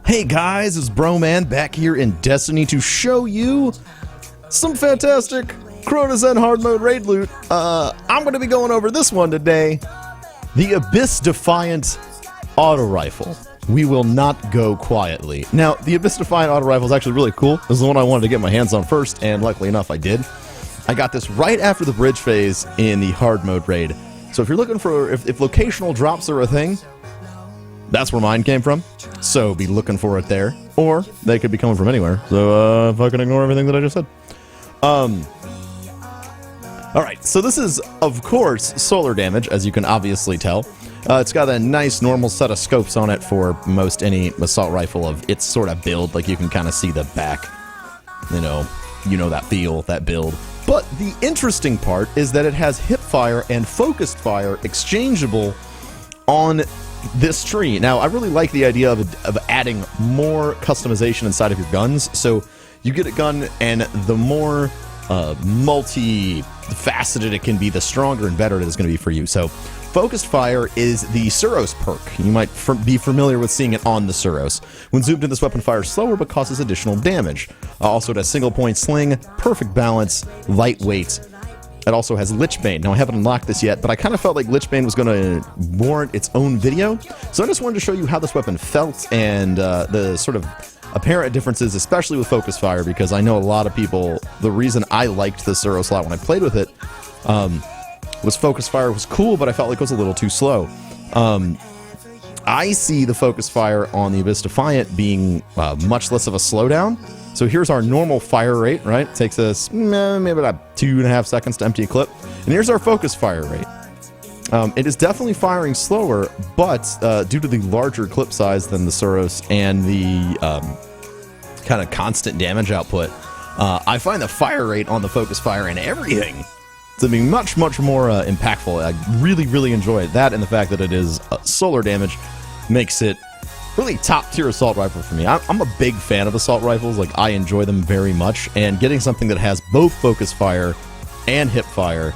Hey guys, it's Broman back here in Destiny to show you some fantastic Crota and hard mode raid loot. I'm going to be going over this one today. The Abyss Defiant auto rifle. We will not go quietly. Now, the Abyss Defiant auto rifle is actually really cool. This is the one I wanted to get my hands on first, and luckily enough I did. I got this right after the bridge phase in the hard mode raid. So if you're looking for, if locational drops are a thing, that's where mine came from. So be looking for it there. Or they could be coming from anywhere. So fucking ignore everything that I just said. Alright, so this is, of course, solar damage, as you can obviously tell. It's got a nice normal set of scopes on it for most any assault rifle of its sort of build. Like you can kind of see the back, you know that feel, that build. But the interesting part is that it has hip fire and focused fire exchangeable on this tree. Now, I really like the idea of adding more customization inside of your guns. So you get a gun, and the more multi-faceted it can be, the stronger and better it is going to be for you. So focused fire is the Suros perk. You might be familiar with seeing it on the Suros. When zoomed in, this weapon fires slower but causes additional damage. Also, it has single point sling, perfect balance, lightweight. It also has Lichbane. Now, I haven't unlocked this yet, but I kind of felt like Lichbane was going to warrant its own video. So I just wanted to show you how this weapon felt and the sort of apparent differences, especially with focus fire, because I know a lot of people, the reason I liked the Suros slot when I played with it was focus fire was cool, but I felt like it was a little too slow. I see the focus fire on the Abyss Defiant being much less of a slowdown. So here's our normal fire rate, right? It takes us maybe about 2.5 seconds to empty a clip. And here's our focus fire rate. It is definitely firing slower, but due to the larger clip size than the Suros and the kind of constant damage output, I find the fire rate on the focus fire and everything to be much, much more impactful. I really, really enjoy it. That and the fact that it is solar damage makes it really top-tier assault rifle for me. I'm a big fan of assault rifles. Like, I enjoy them very much, and getting something that has both focus fire and hip fire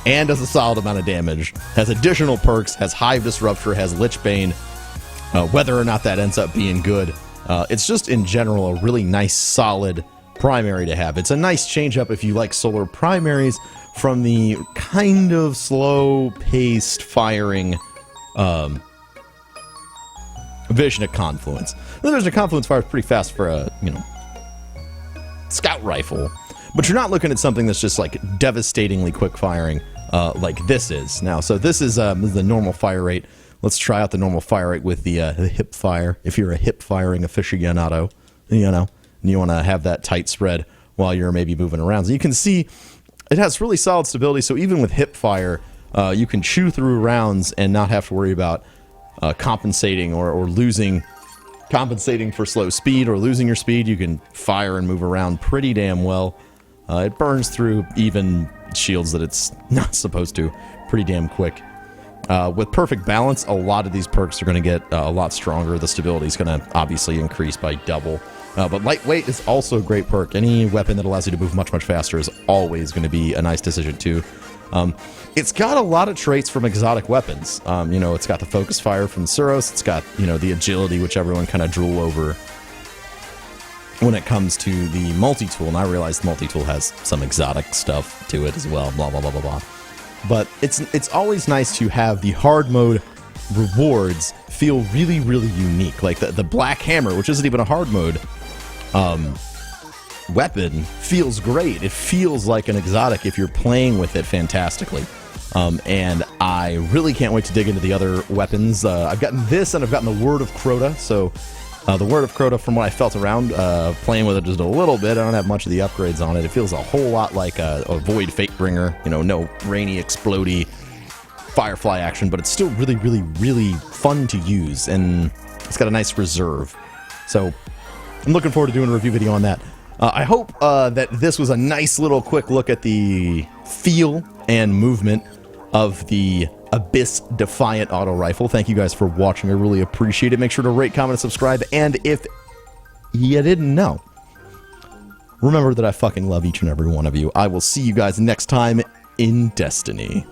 and does a solid amount of damage, has additional perks, has Hive Disruptor, has Lichbane, whether or not that ends up being good. It's just, in general, a really nice, solid primary to have. It's a nice change-up if you like solar primaries from the kind of slow-paced firing Vision of Confluence. The Vision of Confluence fires pretty fast for a, scout rifle. But you're not looking at something that's just, like, devastatingly quick firing like this is. Now, so this is the normal fire rate. Let's try out the normal fire rate with the hip fire. If you're a hip firing aficionado, and you want to have that tight spread while you're maybe moving around. So you can see it has really solid stability, so even with hip fire, you can chew through rounds and not have to worry about compensating or compensating for slow speed or losing your speed. You can fire and move around pretty damn well. It burns through even shields that it's not supposed to pretty damn quick. With perfect balance, a lot of these perks are going to get a lot stronger. The stability is going to obviously increase by double. But lightweight is also a great perk. Any weapon that allows you to move much, much faster is always going to be a nice decision too. It's got a lot of traits from exotic weapons. It's got the focus fire from Suros. It's got, the agility, which everyone kind of drool over when it comes to the multi-tool. And I realize the multi-tool has some exotic stuff to it as well, blah, blah, blah, blah, blah. But it's always nice to have the hard mode rewards feel really, really unique. Like the Black Hammer, which isn't even a hard mode weapon, feels great. It feels like an exotic if you're playing with it fantastically. And I really can't wait to dig into the other weapons. I've gotten this, and I've gotten the Word of Crota. So the Word of Crota, from what I felt around, playing with it just a little bit, I don't have much of the upgrades on it. It feels a whole lot like a Void Fatebringer. No rainy, explodey Firefly action, but it's still really, really, really fun to use, and it's got a nice reserve. So I'm looking forward to doing a review video on that. I hope that this was a nice little quick look at the feel and movement of the Abyss Defiant auto rifle. Thank you guys for watching. I really appreciate it. Make sure to rate, comment, and subscribe. And if you didn't know, remember that I fucking love each and every one of you. I will see you guys next time in Destiny.